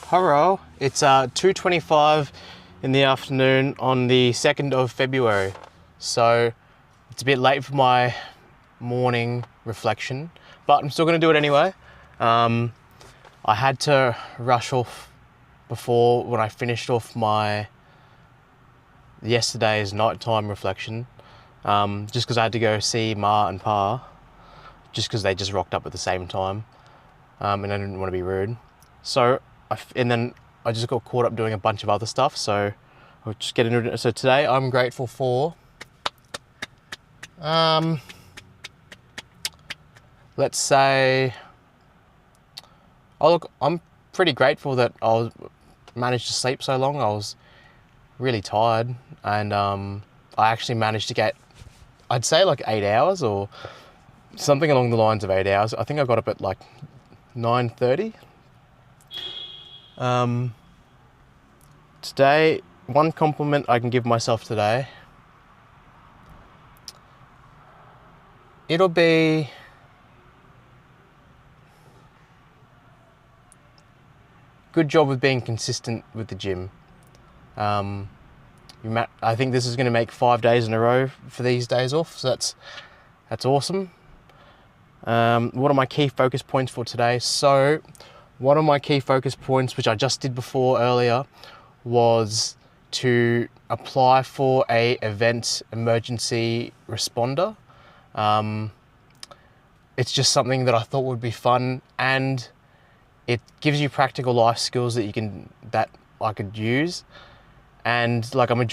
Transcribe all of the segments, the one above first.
Hello, it's 2:25 in the afternoon on the 2nd of February. So it's a bit late for my morning reflection, but I'm still going to do it anyway. I had to rush off before when I finished off my yesterday's nighttime reflection, just because I had to go see Ma and Pa, just because they just rocked up at the same time, and I didn't want to be rude. So, and then I just got caught up doing a bunch of other stuff, so I'll just get into it. So today I'm grateful for, let's say, I'm pretty grateful that managed to sleep so long. I was really tired, and I actually managed to get, I'd say like 8 hours or something along the lines of 8 hours. I think I got up at like 9:30. Today, one compliment I can give myself today, it'll be good job with being consistent with the gym. I think this is going to make 5 days in a row for these days off, so that's awesome. What are my key focus points for today? So one of my key focus points, which I just did before earlier, was to apply for a event emergency responder. It's just something that I thought would be fun, and it gives you practical life skills that I could use. And like I'm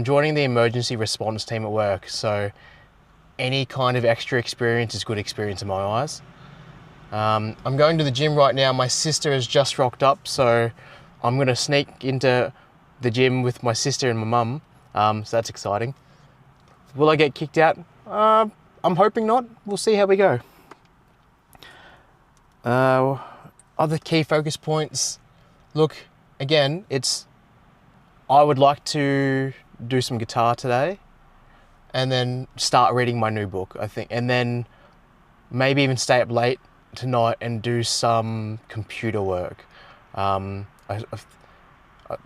joining the emergency response team at work, so any kind of extra experience is good experience in my eyes. I'm going to the gym right now. My sister has just rocked up, so I'm going to sneak into the gym with my sister and my mum. So that's exciting. Will I get kicked out? I'm hoping not. We'll see how we go. Other key focus points. Look, again, I would like to do some guitar today and then start reading my new book, I think. And then maybe even stay up late tonight and do some computer work. The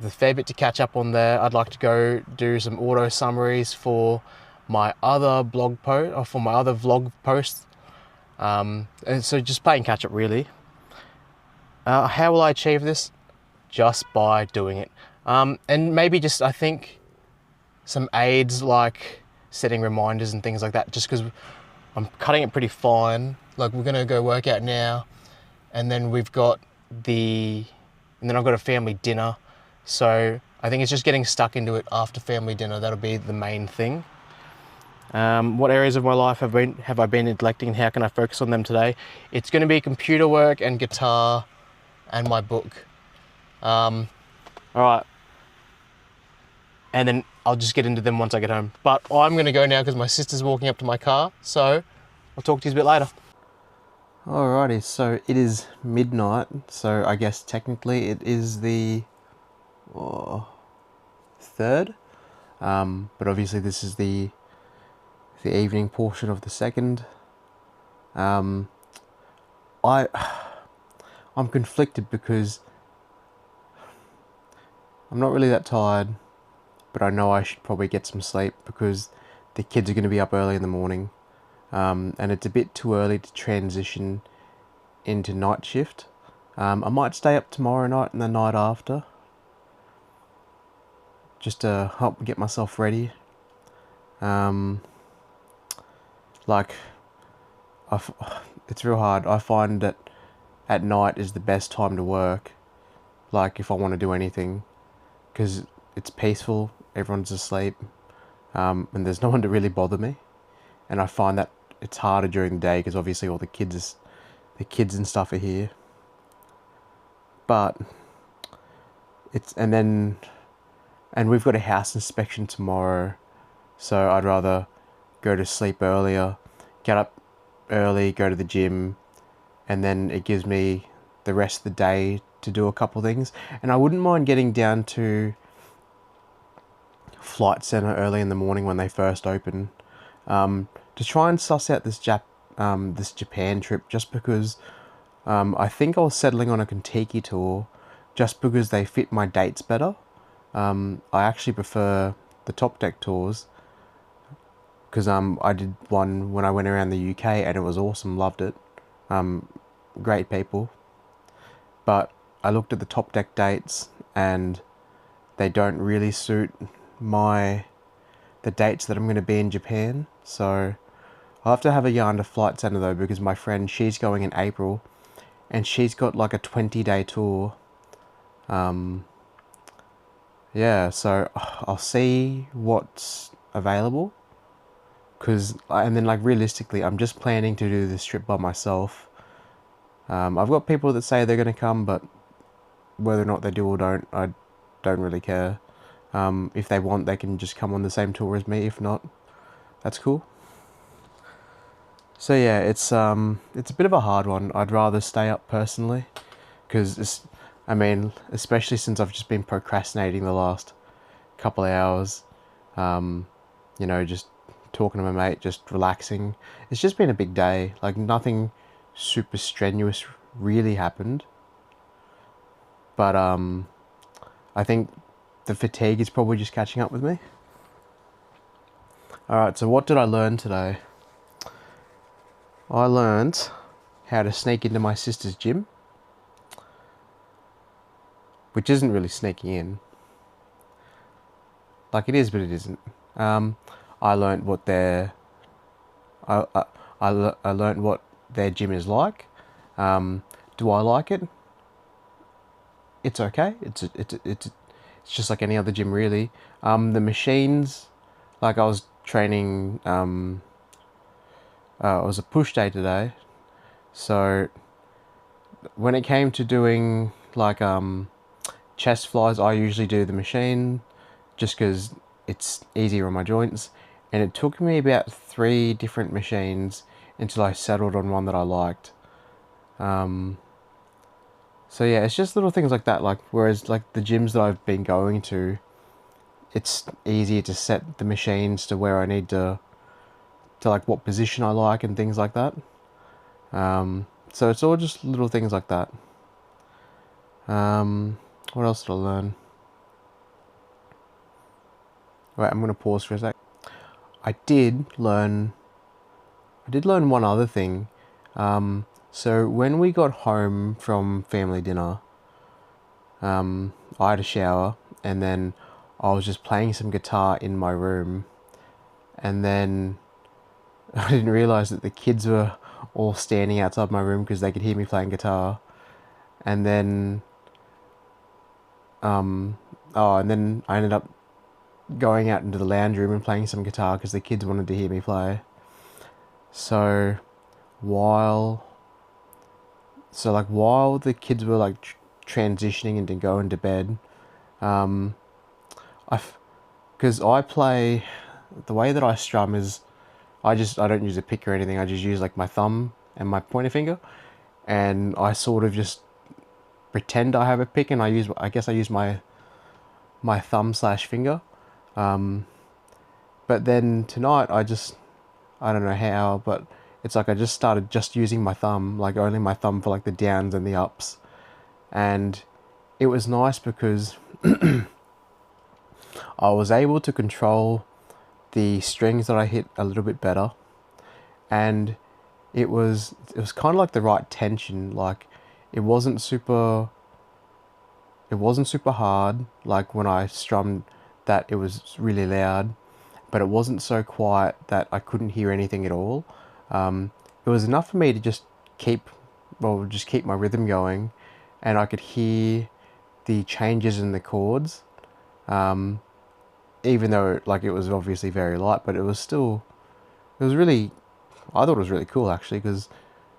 fair bit to catch up on there. I'd like to go do some auto summaries for my other blog post, or for my other vlog posts. And so just playing catch up really. How will I achieve this? Just by doing it. And maybe just, I think, some aids like setting reminders and things like that, just because I'm cutting it pretty fine. Like, we're gonna go work out now, and then I've got a family dinner. So I think it's just getting stuck into it after family dinner. That'll be the main thing. What areas of my life have I been neglecting, and how can I focus on them today? It's gonna be computer work and guitar and my book. All right. And then I'll just get into them once I get home. But I'm gonna go now because my sister's walking up to my car. So I'll talk to you a bit later. Alrighty, so it is midnight. So I guess technically it is the 3rd. But obviously this is the evening portion of the 2nd. I'm conflicted because I'm not really that tired, but I know I should probably get some sleep because the kids are going to be up early in the morning, and it's a bit too early to transition into night shift. I might stay up tomorrow night and the night after, just to help get myself ready. It's real hard. I find that at night is the best time to work, like if I want to do anything, because it's peaceful, everyone's asleep, and there's no one to really bother me. And I find that it's harder during the day because obviously all the kids and stuff are here. But and we've got a house inspection tomorrow, so I'd rather go to sleep earlier, get up early, go to the gym, and then it gives me the rest of the day to do a couple things. And I wouldn't mind getting down to Flight Centre early in the morning when they first open, to try and suss out this Japan trip, just because I think I was settling on a Kentucky tour, just because they fit my dates better. I actually prefer the top deck tours because I did one when I went around the UK and it was awesome, loved it. Great people. But I looked at the top deck dates and they don't really suit the dates that I'm going to be in Japan. So I'll have to have a yarn to Flight Centre though, because my friend, she's going in April and she's got like a 20-day tour. Yeah, so I'll see what's available. And then like realistically, I'm just planning to do this trip by myself. I've got people that say they're going to come, but whether or not they do or don't, I don't really care. If they want, they can just come on the same tour as me. If not, that's cool. So yeah, it's a bit of a hard one. I'd rather stay up personally, because especially since I've just been procrastinating the last couple of hours. Just talking to my mate, just relaxing. It's just been a big day. Like nothing super strenuous really happened. But I think the fatigue is probably just catching up with me. Alright, so what did I learn today? I learned how to sneak into my sister's gym, which isn't really sneaking in. Like it is, but it isn't. I learned what I learned what their gym is like. Do I like it? It's okay. It's just like any other gym, really. The machines, like I was training. It was a push day today, so when it came to doing like chest flies, I usually do the machine, just because it's easier on my joints. And it took me about 3 different machines until I settled on one that I liked. So yeah, it's just little things like that. Like whereas like the gyms that I've been going to, it's easier to set the machines to where I need to like what position I like and things like that. So it's all just little things like that. What else did I learn? Wait, I'm gonna pause for a sec. I did learn one other thing. So when we got home from family dinner, I had a shower and then I was just playing some guitar in my room, and then I didn't realise that the kids were all standing outside my room because they could hear me playing guitar. And then and then I ended up going out into the lounge room and playing some guitar because the kids wanted to hear me play. So while the kids were like transitioning into going to bed, because I play, the way that I strum is I don't use a pick or anything. I just use like my thumb and my pointer finger, and I sort of just pretend I have a pick, and I use my thumb / finger. But then tonight I don't know how, but it's like I just started just using my thumb, like only my thumb for like the downs and the ups. And it was nice because I was able to control the strings that I hit a little bit better. And it was kind of like the right tension. Like it wasn't super hard, like when I strummed that it was really loud, but it wasn't so quiet that I couldn't hear anything at all. It was enough for me to just keep my rhythm going, and I could hear the changes in the chords, even though like it was obviously very light, but it was really, I thought it was really cool actually, because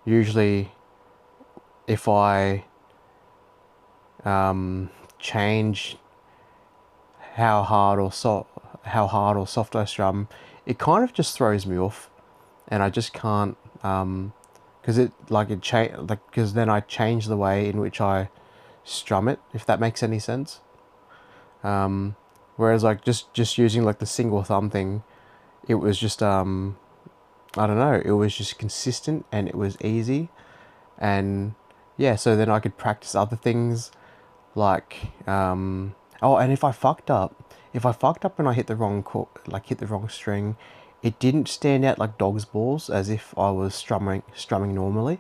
usually if I change how hard or soft I strum, it kind of just throws me off, and I just can't, because because then I change the way in which I strum it, if that makes any sense. Whereas like just using like the single thumb thing, it was just I don't know, it was just consistent and it was easy, and yeah, so then I could practice other things, Like, oh, and if I fucked up and I hit the wrong hit the wrong string, it didn't stand out like dog's balls as if I was strumming normally.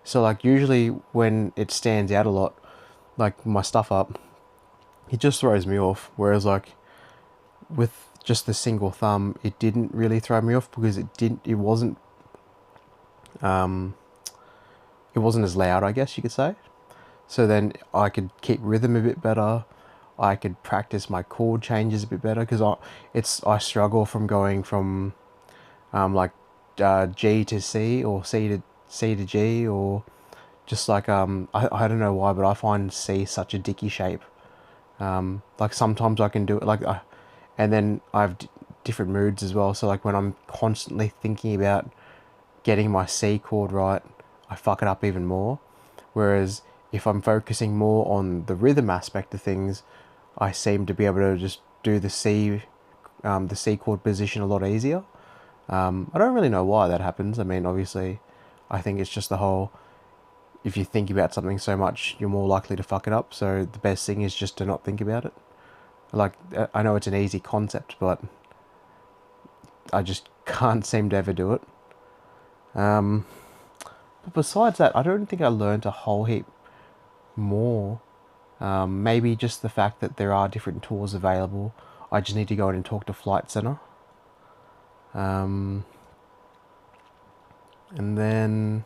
So like usually when it stands out a lot, like my stuff up, it just throws me off. Whereas like with just the single thumb, it didn't really throw me off because um, it wasn't as loud, I guess you could say. So then I could keep rhythm a bit better. I could practice my chord changes a bit better because I struggle from going from like G to C or C to G or just like I don't know why, but I find C such a dicky shape. Like sometimes I can do it and then I have different moods as well. So like when I'm constantly thinking about getting my C chord right, I fuck it up even more. Whereas if I'm focusing more on the rhythm aspect of things, I seem to be able to just do the C chord position a lot easier. I don't really know why that happens. I mean, obviously, I think it's just the whole, if you think about something so much, you're more likely to fuck it up. So the best thing is just to not think about it. Like, I know it's an easy concept, but I just can't seem to ever do it. Um, but besides that, I don't think I learned a whole heap more. Maybe just the fact that there are different tours available. I just need to go in and talk to Flight Center. Um, and then,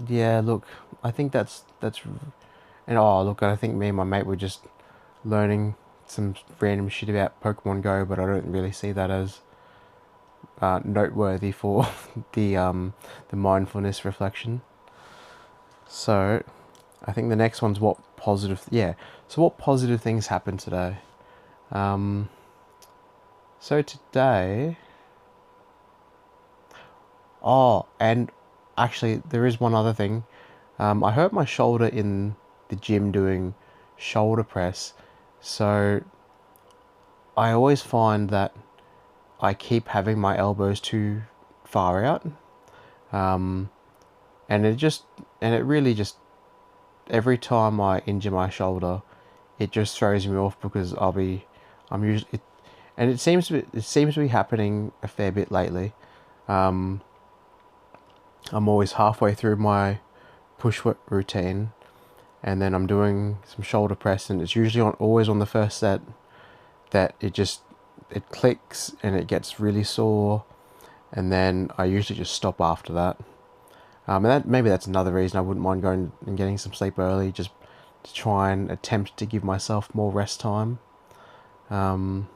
yeah, look, I think and oh, look, I think me and my mate were just learning some random shit about Pokemon Go, but I don't really see that as noteworthy for the mindfulness reflection. So, I think the next one's yeah. So what positive things happened today? Um, so today, oh, and actually there is one other thing. I hurt my shoulder in the gym doing shoulder press, so I always find that I keep having my elbows too far out, um, and it really just every time I injure my shoulder, it just throws me off because I'm usually and it seems to be happening a fair bit lately. Um, I'm always halfway through my push routine, and then I'm doing some shoulder press, and it's usually always on the first set that it clicks and it gets really sore, and then I usually just stop after that. And maybe that's another reason I wouldn't mind going and getting some sleep early, just to try and attempt to give myself more rest time. Um,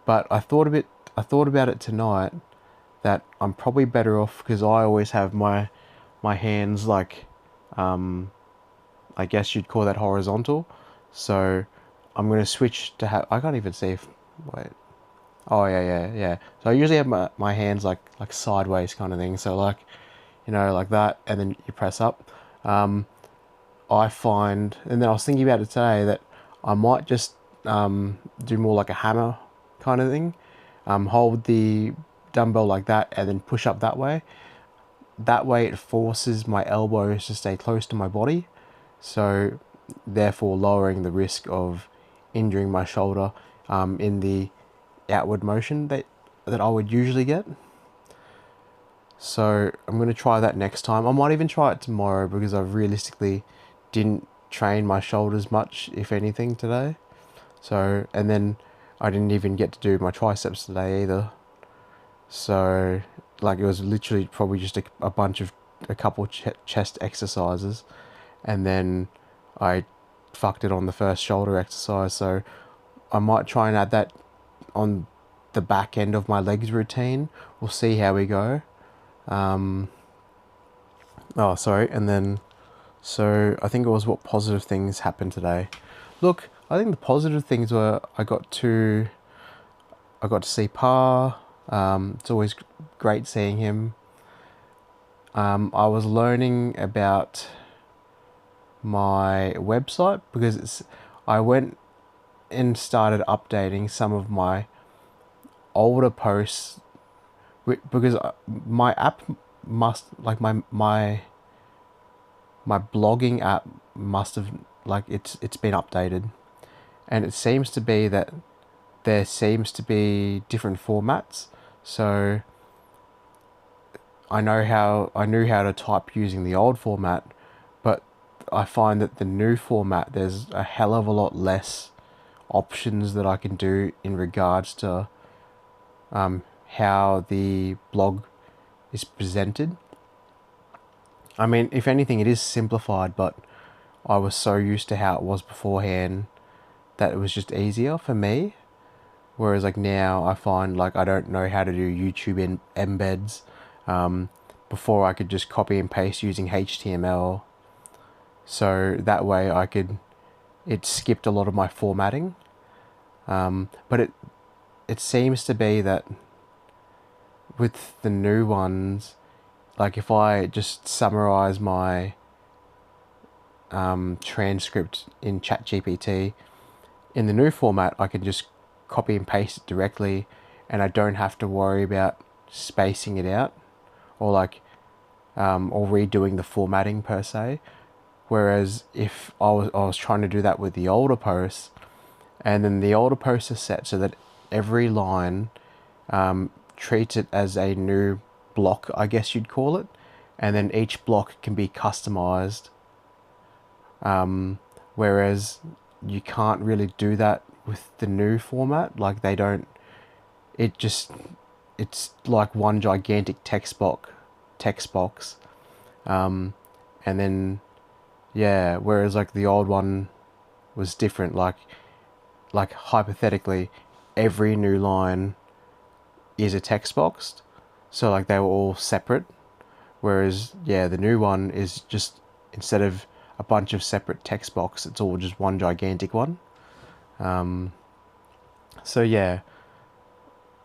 but I thought about it tonight that I'm probably better off because I always have my hands like, I guess you'd call that horizontal. So I'm going to switch to have. I can't even see if. Wait. Oh yeah. So I usually have my hands like sideways kind of thing. So like, like that, and then you press up. I find, and then I was thinking about it today that I might just do more like a hammer kind of thing. Hold the dumbbell like that, and then push up that way. That way, it forces my elbows to stay close to my body, so therefore lowering the risk of injuring my shoulder in the outward motion that I would usually get. So I'm going to try that next time. I might even try it tomorrow because I realistically didn't train my shoulders much, if anything, today. So, and then I didn't even get to do my triceps today either. So, like, it was literally probably just a couple chest exercises, and then I fucked it on the first shoulder exercise. So I might try and add that on the back end of my legs routine. We'll see how we go. Oh, sorry. And then, so I think it was what positive things happened today. Look, I think the positive things were I got to see Pa. It's always great seeing him. I was learning about my website because I went and started updating some of my older posts because my app must like my my blogging app must have, like, it's been updated, and it seems to be that there seems to be different formats. So I knew how to type using the old format, but I find that the new format, there's a hell of a lot less options that I can do in regards to how the blog is presented. I mean, if anything, it is simplified, but I was so used to how it was beforehand that it was just easier for me. Whereas like now I find like I don't know how to do YouTube embeds. Before I could just copy and paste using HTML. So that way it skipped a lot of my formatting. But it seems to be that with the new ones, like if I just summarize my transcript in ChatGPT, in the new format, I can just copy and paste it directly, and I don't have to worry about spacing it out or or redoing the formatting per se. Whereas if I was trying to do that with the older posts, and then the older posts are set so that every line treats it as a new block, I guess you'd call it, and then each block can be customized. Whereas you can't really do that with the new format. Like they don't. It's like one gigantic text box, and then yeah. Whereas like the old one was different. Like hypothetically, every new line is a text box, so like they were all separate. Whereas yeah, the new one is just, instead of a bunch of separate text box, it's all just one gigantic one. So yeah,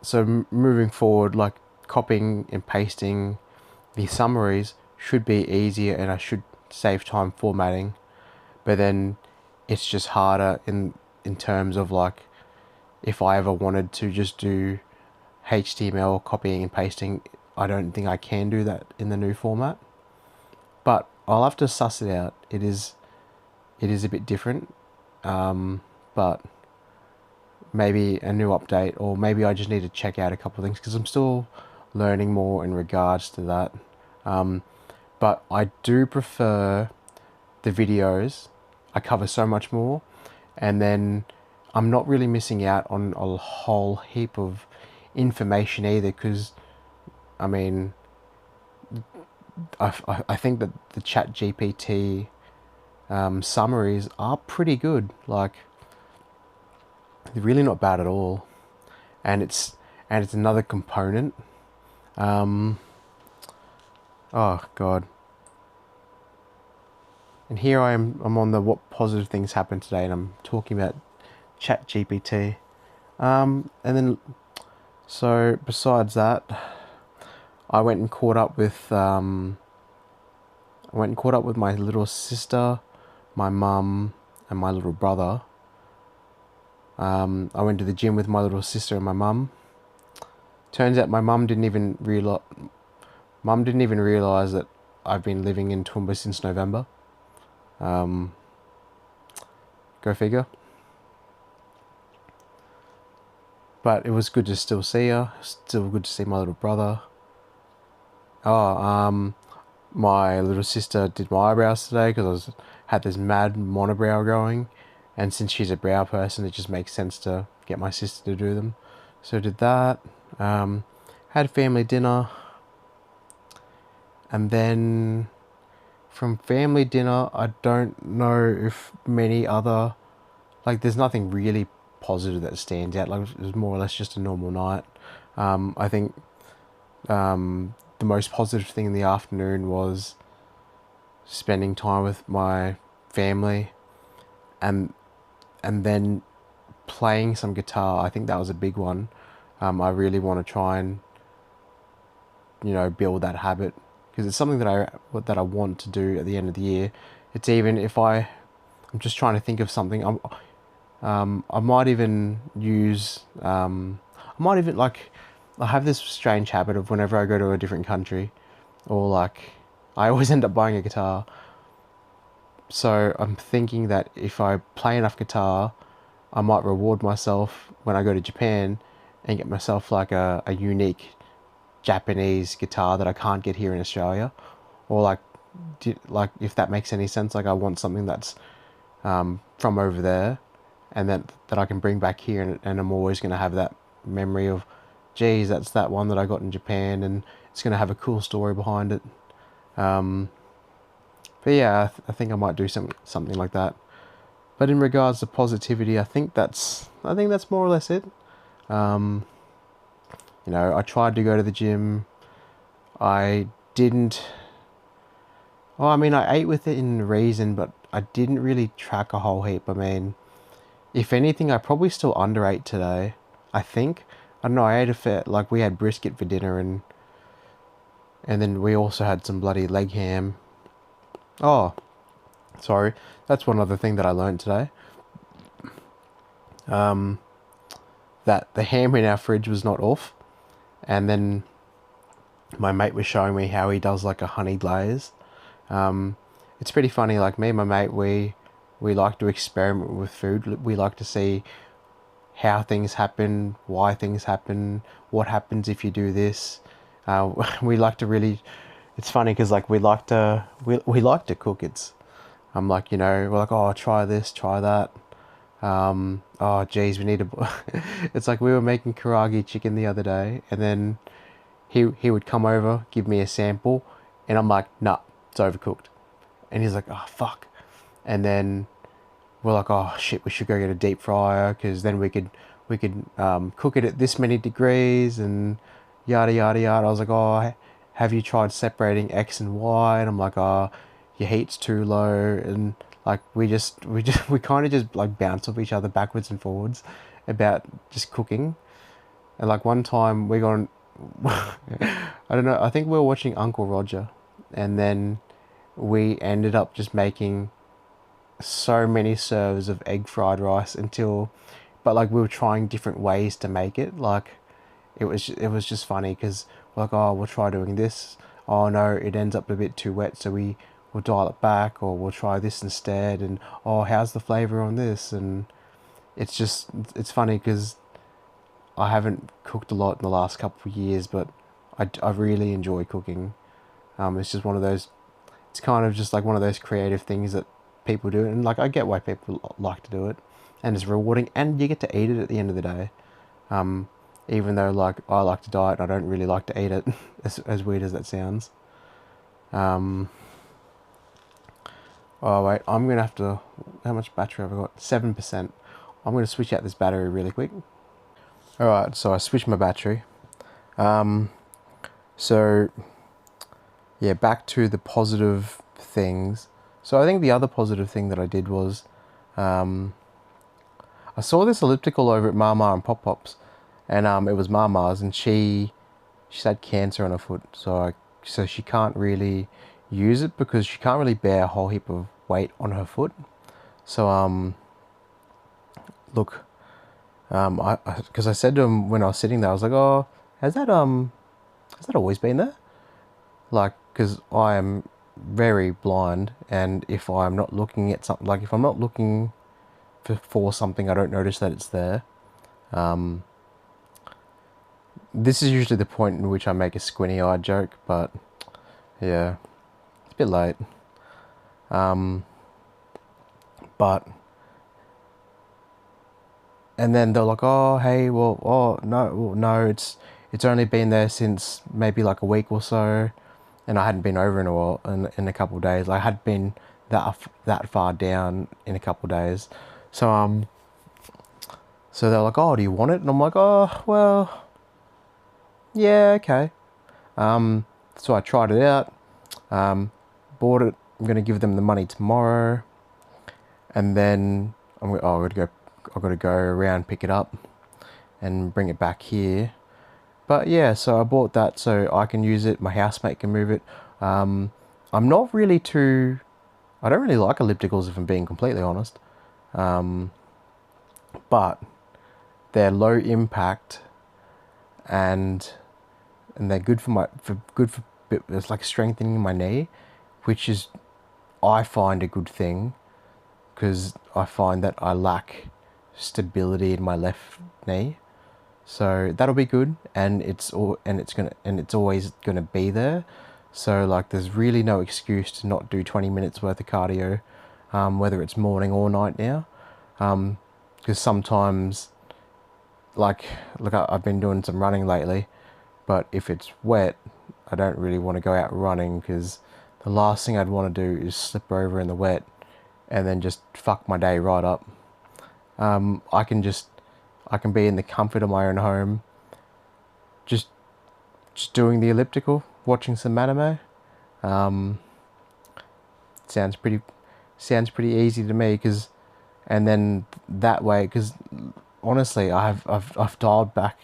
so moving forward, like copying and pasting the summaries should be easier, and I should save time formatting. But then it's just harder in terms of like if I ever wanted to just do HTML copying and pasting, I don't think I can do that in the new format. But I'll have to suss it out. It is a bit different, but maybe a new update, or maybe I just need to check out a couple of things because I'm still learning more in regards to that. But I do prefer the videos. I cover so much more, and then I'm not really missing out on a whole heap of information either, because I mean, I think that the ChatGPT summaries are pretty good. Like they're really not bad at all, and it's another component. Oh God. And here I'm on the what positive things happened today, and I'm talking about ChatGPT. And then, so besides that, I went and caught up with my little sister, my mum, and my little brother. I went to the gym with my little sister and my mum. Turns out my mum didn't even realize that I've been living in Toowoomba since November. Go figure. But it was good to still see her. Still good to see my little brother. My little sister did my eyebrows today because had this mad monobrow going, and since she's a brow person, it just makes sense to get my sister to do them. So I did that. Had family dinner, and then from family dinner, I don't know if many other, like, there's nothing really positive that stands out. Like, it was more or less just a normal night. I think the most positive thing in the afternoon was spending time with my family, and then playing some guitar. I think that was a big one. I really want to try and build that habit, because it's something that I want to do at the end of the year. It's even if I'm just trying to think of something. I might even use. I have this strange habit of whenever I go to a different country, or like I always end up buying a guitar. So I'm thinking that if I play enough guitar, I might reward myself when I go to Japan and get myself like a unique Japanese guitar that I can't get here in Australia, or like if that makes any sense. Like I want something that's from over there, and that I can bring back here, and I'm always going to have that memory of, geez, that's that one that I got in Japan, and it's going to have a cool story behind it. But yeah, I think I might do something like that. But in regards to positivity, I think that's more or less it. I tried to go to the gym. I didn't. Well, I mean, I ate within reason, but I didn't really track a whole heap. I mean, if anything, I probably still underate today. I think. I don't know. I ate a fair, like we had brisket for dinner, and then we also had some bloody leg ham. Oh, sorry. That's one other thing that I learned today. That the ham in our fridge was not off, and then my mate was showing me how he does like a honey glaze. It's pretty funny. Like me and my mate, we like to experiment with food. We like to see how things happen, why things happen, what happens if you do this. We like to really. It's funny because like we like to cook. I'm like, we're like, oh, try this, try that. Oh geez, we need to. It's like we were making karagi chicken the other day, and then he would come over, give me a sample, and I'm like, nah, it's overcooked. And he's like, oh fuck. And then we're like, oh shit, we should go get a deep fryer because then we could cook it at this many degrees and yada yada yada. I was like, oh, have you tried separating X and Y? And I'm like, oh, your heat's too low. And like we kind of just like bounce off each other backwards and forwards about just cooking. And like one time we got I don't know, I think we were watching Uncle Roger, and then we ended up just making so many serves of egg fried rice but like we were trying different ways to make it. Like it was just funny because we're like, oh, we'll try doing this. Oh no, it ends up a bit too wet, so we'll dial it back, or we'll try this instead. And oh, how's the flavor on this? And it's funny because I haven't cooked a lot in the last couple of years, but I really enjoy cooking. It's just one of those. It's kind of just like one of those creative things that people do, and like I get why people like to do it, and it's rewarding, and you get to eat it at the end of the day. Even though like I like to diet, I don't really like to eat it. As weird as that sounds. Um, oh wait, I'm gonna have to. How much battery have I got? 7%. I'm gonna switch out this battery really quick. All right, so I switched my battery. So yeah, back to the positive things. So I think the other positive thing that I did was I saw this elliptical over at Mama and Pop Pops, and it was Mama's, and she's had cancer on her foot, so she can't really use it because she can't really bear a whole heap of weight on her foot. So look, I because I said to him when I was sitting there, I was like, oh, has that always been there? Like, because I am very blind, and if I'm not looking at something, like if I'm not looking for something, I don't notice that it's there. This is usually the point in which I make a squinty-eyed joke, but yeah, it's a bit late. But and then they're like, oh hey, well, oh no, well, no, it's only been there since maybe like a week or so, and I hadn't been over in a while, in a couple of days. I had been that far down in a couple of days, so so they're like, oh, do you want it? And I'm like, oh well, yeah, okay. So I tried it out, bought it. I'm gonna give them the money tomorrow, and then I've got to go around, pick it up, and bring it back here. But yeah, so I bought that so I can use it. My housemate can move it. I'm not really too. I don't really like ellipticals if I'm being completely honest. But they're low impact, and they're good for it's like strengthening my knee, which is I find a good thing, because I find that I lack stability in my left knee. So that'll be good, and it's always gonna be there. So like, there's really no excuse to not do 20 minutes worth of cardio, whether it's morning or night now. Because sometimes, like, look, I've been doing some running lately, but if it's wet, I don't really want to go out running, because the last thing I'd want to do is slip over in the wet and then just fuck my day right up. I can be in the comfort of my own home, just doing the elliptical, watching some anime. Um, sounds pretty easy to me, and then that way, because honestly, I've dialed back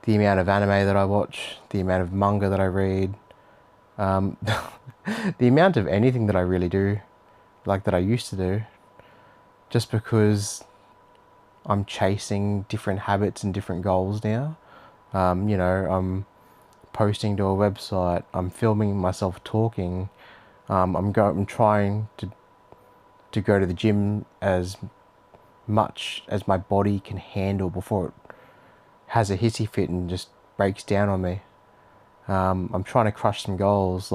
the amount of anime that I watch, the amount of manga that I read, the amount of anything that I really do, like that I used to do, just because I'm chasing different habits and different goals now. I'm posting to a website, I'm filming myself talking, I'm trying to go to the gym as much as my body can handle before it has a hissy fit and just breaks down on me. I'm trying to crush some goals,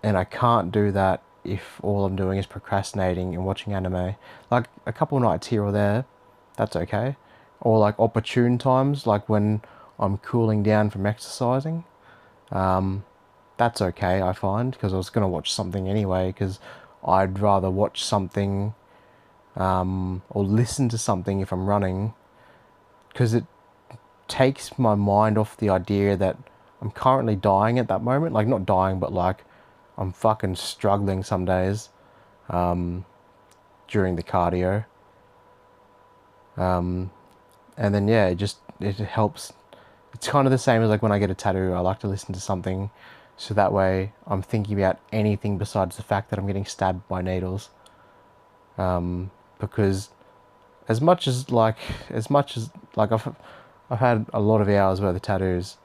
and I can't do that if all I'm doing is procrastinating and watching anime. Like, a couple nights here or there, that's okay. Or like opportune times, like when I'm cooling down from exercising, that's okay, I find, because I was going to watch something anyway, because I'd rather watch something, or listen to something if I'm running, because it takes my mind off the idea that I'm currently dying at that moment. Like, not dying, but like, I'm fucking struggling some days during the cardio. And then, yeah, it helps. It's kind of the same as like when I get a tattoo. I like to listen to something, so that way I'm thinking about anything besides the fact that I'm getting stabbed by needles. Because as much as like I've had a lot of hours worth of tattoos,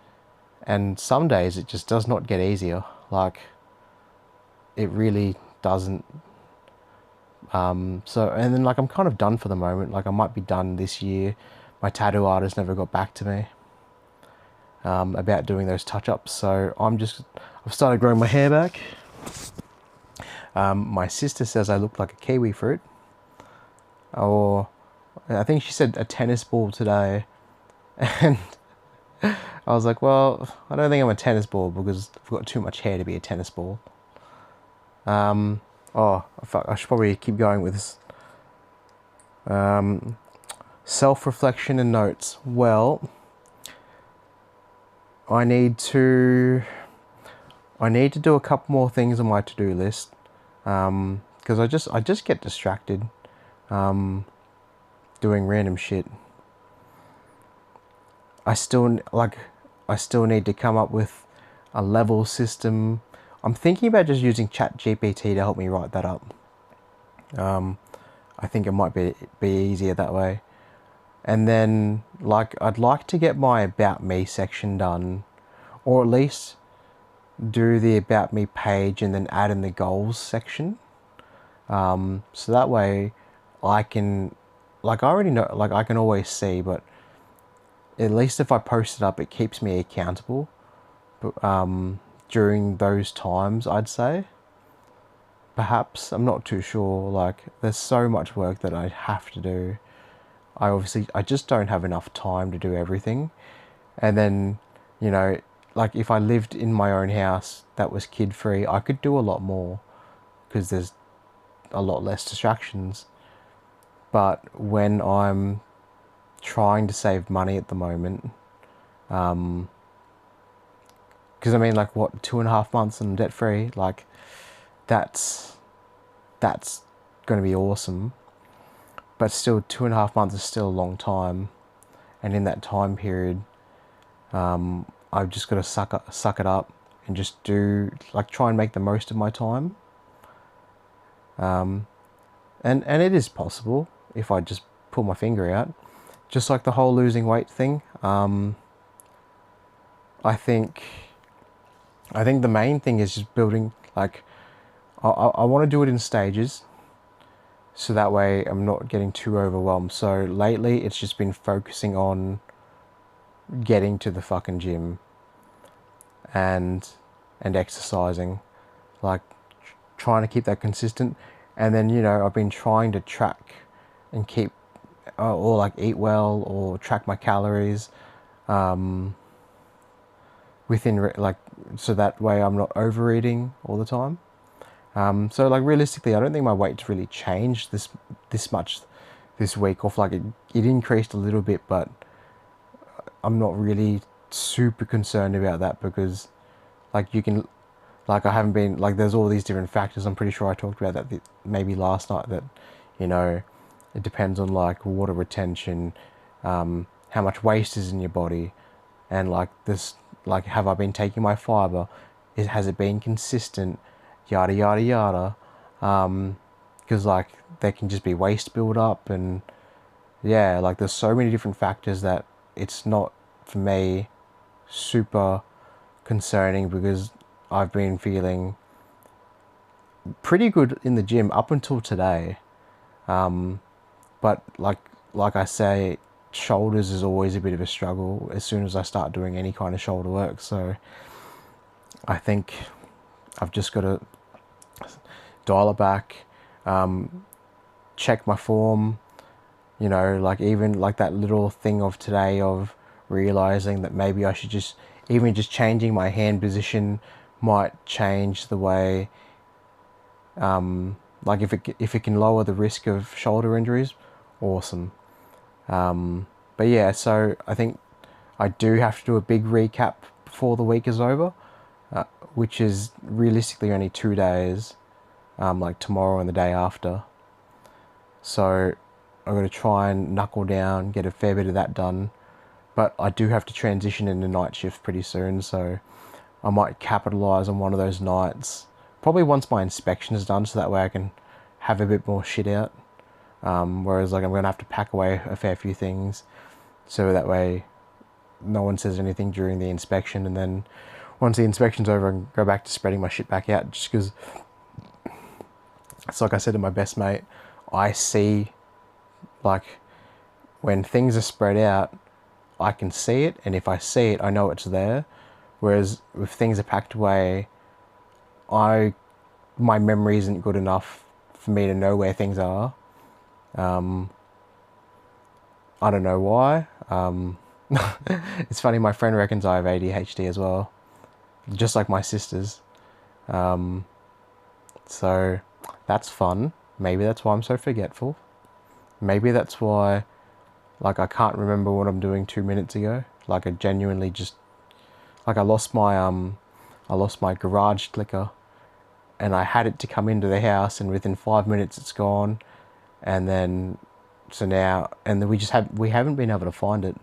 and some days it just does not get easier. Like, it really doesn't. So, and then, like, I'm kind of done for the moment. Like, I might be done this year. My tattoo artist never got back to me about doing those touch-ups. So I've started growing my hair back. My sister says I look like a kiwi fruit, or I think she said a tennis ball today, and I was like, well, I don't think I'm a tennis ball, because I've got too much hair to be a tennis ball. Oh, fuck, I should probably keep going with this. Self-reflection and notes. Well, I need to do a couple more things on my to-do list, because I just get distracted doing random shit. I still need to come up with a level system. I'm thinking about just using ChatGPT to help me write that up. I think it might be easier that way. And then, like, I'd like to get my About Me section done, or at least do the About Me page and then add in the goals section. So that way I can, like, I already know, like, I can always see, but at least if I post it up, it keeps me accountable. During those times, I'd say. Perhaps, I'm not too sure. Like, there's so much work that I have to do. I just don't have enough time to do everything. And then, like, if I lived in my own house that was kid-free, I could do a lot more, because there's a lot less distractions. But when I'm trying to save money at the moment, because I mean, like, what, 2.5 months and debt-free, like, that's going to be awesome. But still, 2.5 months is still a long time, and in that time period, I've just got to suck it up and just try and make the most of my time. And it is possible if I just pull my finger out. Just like the whole losing weight thing. I think the main thing is just building, like, I want to do it in stages, so that way I'm not getting too overwhelmed. So lately it's just been focusing on getting to the fucking gym and exercising, like trying to keep that consistent. And then, you know, I've been trying to track and keep or like eat well or track my calories within like, so that way I'm not overeating all the time. So like realistically, I don't think my weight's really changed this much this week. Off like it increased a little bit, but I'm not really super concerned about that because like you can, like I haven't been like, there's all these different factors. I'm pretty sure I talked about that maybe last night, that, you know, it depends on like water retention, how much waste is in your body, and like this, like have I been taking my fiber, has it been consistent, yada yada yada, because like there can just be waste build up, and yeah, like there's so many different factors that it's not, for me, super concerning, because I've been feeling pretty good in the gym up until today. But like I say, shoulders is always a bit of a struggle as soon as I start doing any kind of shoulder work. So I think I've just got to dial it back, check my form, you know, like even like that little thing of today of realizing that maybe I should just, even just changing my hand position might change the way, like if it can lower the risk of shoulder injuries, awesome. But yeah, so I think I do have to do a big recap before the week is over, which is realistically only 2 days, like tomorrow and the day after. So I'm going to try and knuckle down, get a fair bit of that done. But I do have to transition into night shift pretty soon, so I might capitalize on one of those nights, probably once my inspection is done, so that way I can have a bit more shit out. Whereas like I'm going to have to pack away a fair few things, so that way no one says anything during the inspection, and then once the inspection's over, I can go back to spreading my shit back out, just because it's like I said to my best mate, I see, like, when things are spread out, I can see it, and if I see it, I know it's there. Whereas if things are packed away, my memory isn't good enough for me to know where things are. I don't know why. It's funny, my friend reckons I have ADHD as well, just like my sisters. So that's fun. Maybe that's why I'm so forgetful. Maybe that's why, like, I can't remember what I'm doing 2 minutes ago. Like, I genuinely just, like, I lost my garage clicker, and I had it to come into the house, and within 5 minutes it's gone. And then, so now, and then we haven't been able to find it.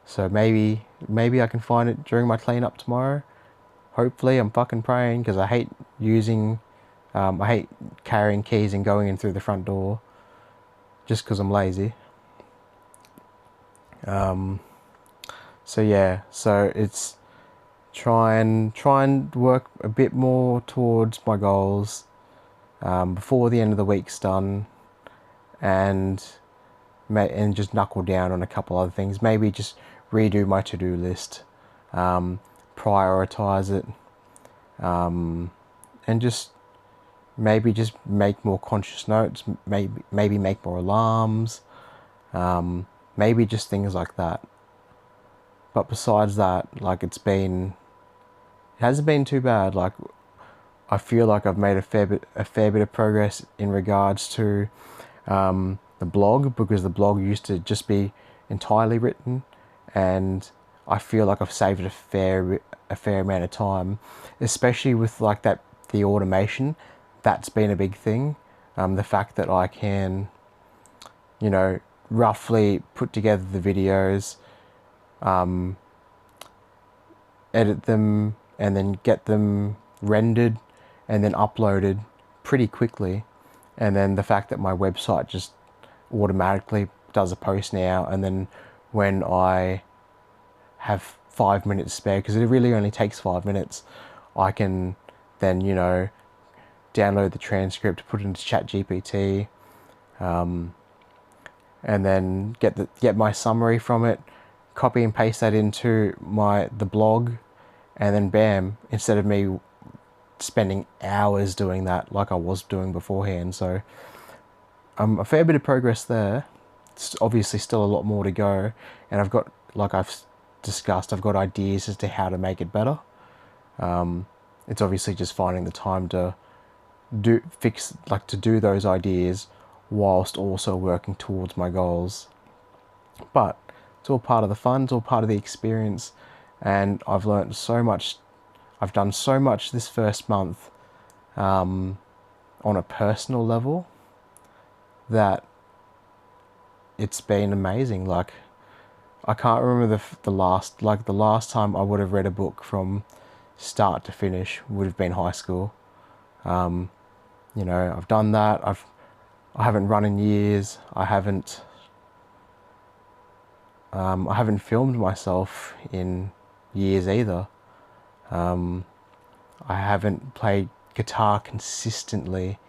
So maybe I can find it during my cleanup tomorrow. Hopefully, I'm fucking praying, because I hate carrying keys and going in through the front door, just because I'm lazy. So yeah, so it's try and work a bit more towards my goals before the end of the week's done, and just knuckle down on a couple other things. Maybe just redo my to-do list, prioritize it, and just make more conscious notes. Maybe make more alarms. Maybe just things like that. But besides that, like, it hasn't been too bad. Like, I feel like I've made a fair bit of progress in regards to the blog, because the blog used to just be entirely written, and I feel like I've saved a fair amount of time, especially with like the automation. That's been a big thing. The fact that I can, you know, roughly put together the videos, edit them, and then get them rendered and then uploaded pretty quickly. And then the fact that my website just automatically does a post now, and then when I have 5 minutes spare, because it really only takes 5 minutes, I can then, you know, download the transcript, put it into ChatGPT, and then get my summary from it, copy and paste that into the blog, and then bam, instead of me spending hours doing that like I was doing beforehand. So a fair bit of progress there. It's obviously still a lot more to go, and I've got, like I've discussed, I've got ideas as to how to make it better. It's obviously just finding the time to do those ideas whilst also working towards my goals. But it's all part of the fun, it's all part of the experience, and I've learned so much. I've done so much this first month on a personal level that it's been amazing. Like, I can't remember the last time I would have read a book from start to finish would have been high school. You know, I've done that. I haven't run in years. I haven't filmed myself in years either. I haven't played guitar consistently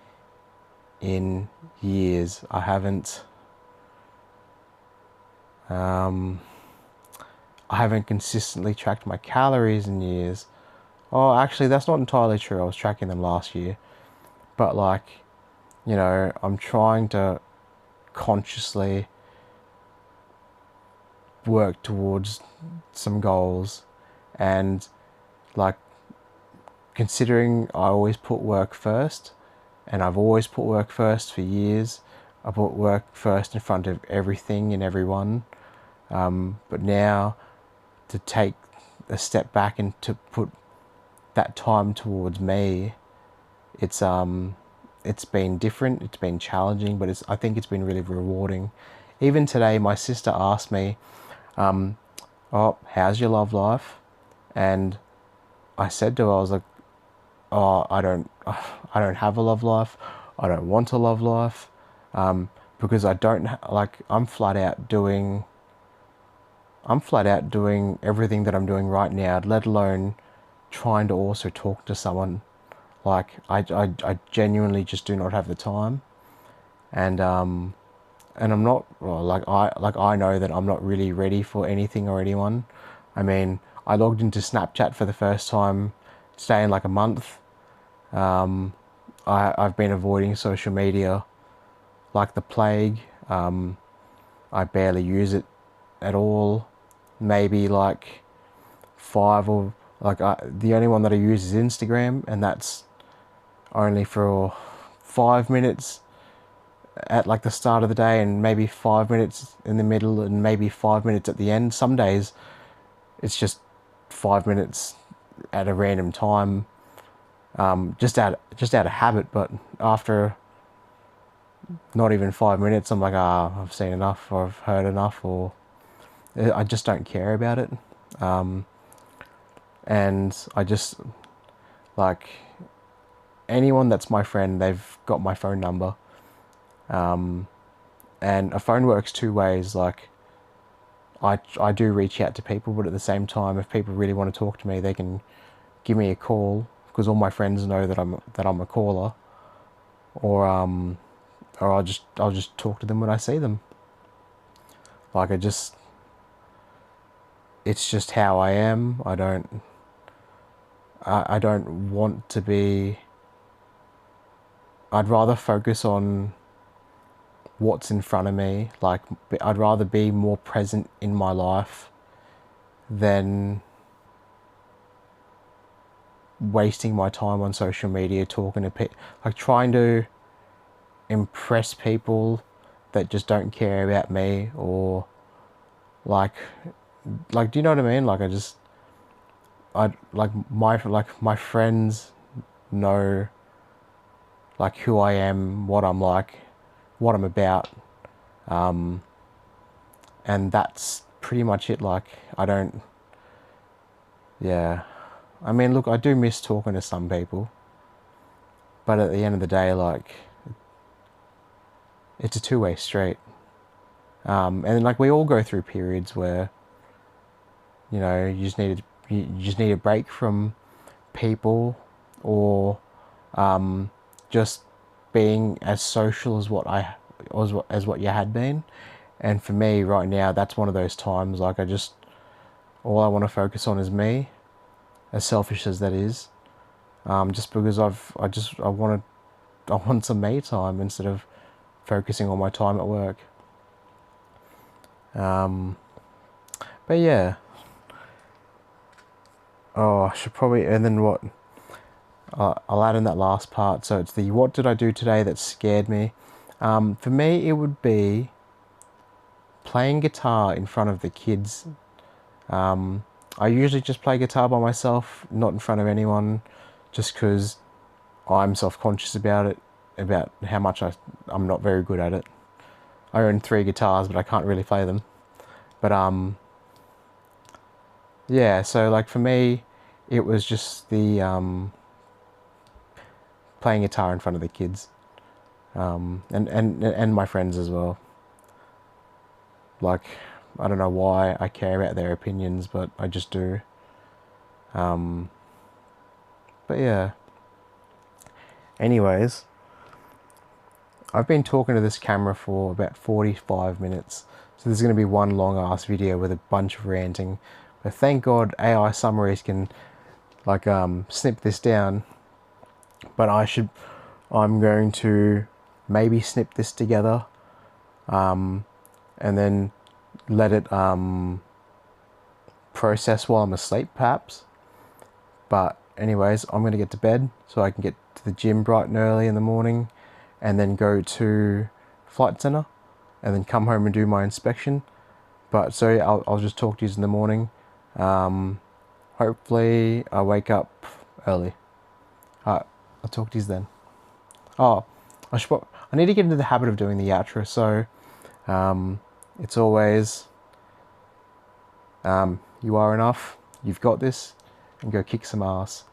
in years. I haven't consistently tracked my calories in years. Oh, actually, that's not entirely true. I was tracking them last year. But, like, you know, I'm trying to consciously work towards some goals, and, like, considering I always put work first, and I've always put work first for years. I put work first in front of everything and everyone. But now, to take a step back and to put that time towards me, it's been different, it's been challenging, but I think it's been really rewarding. Even today, my sister asked me, oh, how's your love life? And I said to her, I was like, oh, I don't have a love life. I don't want a love life, because I don't I'm flat out doing everything that I'm doing right now, let alone trying to also talk to someone. Like, I genuinely just do not have the time, and I'm not, well, I know that I'm not really ready for anything or anyone. I mean, I logged into Snapchat for the first time today in like a month. I've been avoiding social media like the plague. I barely use it at all. Maybe like the only one that I use is Instagram, and that's only for 5 minutes at like the start of the day, and maybe 5 minutes in the middle, and maybe 5 minutes at the end. Some days it's just 5 minutes at a random time, just out of habit. But after not even 5 minutes, I'm like, I've seen enough, or I've heard enough, or I just don't care about it. And I just, like, anyone that's my friend, they've got my phone number. And a phone works two ways. Like, I do reach out to people, but at the same time, if people really want to talk to me, they can give me a call, because all my friends know that I'm a caller, or I'll just talk to them when I see them. Like, it's just how I am. I don't want to be. I'd rather focus on what's in front of me. Like, I'd rather be more present in my life than wasting my time on social media talking to people, like trying to impress people that just don't care about me, or like do you know what I mean? Like, my friends know like who I am, what I'm like, what I'm about, and that's pretty much it. Like, yeah. I mean, look, I do miss talking to some people, but at the end of the day, like, it's a two-way street. And like, we all go through periods where, you know, you just need a break from people, or just being as social as as what you had been. And for me right now, that's one of those times, like, all I want to focus on is me, as selfish as that is. Just because I want some me time instead of focusing on my time at work. But yeah. Oh, I should probably, and then what? I'll add in that last part. So it's the what did I do today that scared me? For me, it would be playing guitar in front of the kids. I usually just play guitar by myself, not in front of anyone, just because I'm self-conscious about it, about how much I'm not very good at it. I own 3 guitars, but I can't really play them. But yeah. So like for me, it was just the playing guitar in front of the kids, and my friends as well. Like, I don't know why I care about their opinions, but I just do. But yeah. Anyways, I've been talking to this camera for about 45 minutes. So there's going to be one long ass video with a bunch of ranting. But thank God AI summaries can like snip this down. But I'm going to maybe snip this together, and then let it process while I'm asleep, perhaps. But anyways, I'm going to get to bed so I can get to the gym bright and early in the morning, and then go to Flight Centre, and then come home and do my inspection. But so I'll just talk to you in the morning. Hopefully I wake up early. Alright, I'll talk to you then. Oh, I need to get into the habit of doing the outro. So it's always you are enough, you've got this, and go kick some ass.